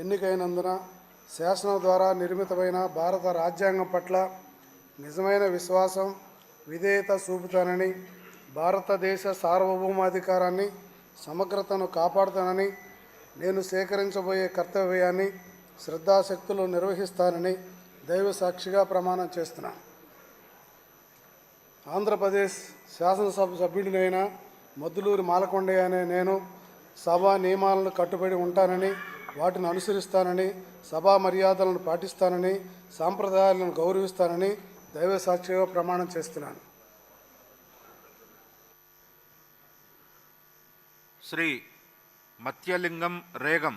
ఎన్నికైనందున శాసనం ద్వారా నిర్మితమైన భారత రాజ్యాంగం పట్ల నిజమైన విశ్వాసం, విధేయత చూపుతానని, భారతదేశ సార్వభౌమాధికారాన్ని, సమగ్రతను కాపాడుతానని, నేను స్వీకరించబోయే కర్తవ్యాన్ని శ్రద్ధాశక్తులు నిర్వహిస్తానని దైవ సాక్షిగా ప్రమాణం చేస్తున్నాను. ఆంధ్రప్రదేశ్ శాసనసభ సభ్యుడినైన మద్దులూరి మాలకొండయ్య అనే నేను సభా నియమాలను కట్టుబడి ఉంటానని, వాటిని అనుసరిస్తానని, సభా మర్యాదలను పాటిస్తానని, సాంప్రదాయాలను గౌరవిస్తానని దైవ సాక్షిగా ప్రమాణం చేస్తున్నాను. శ్రీ మత్యలింగం రేగం.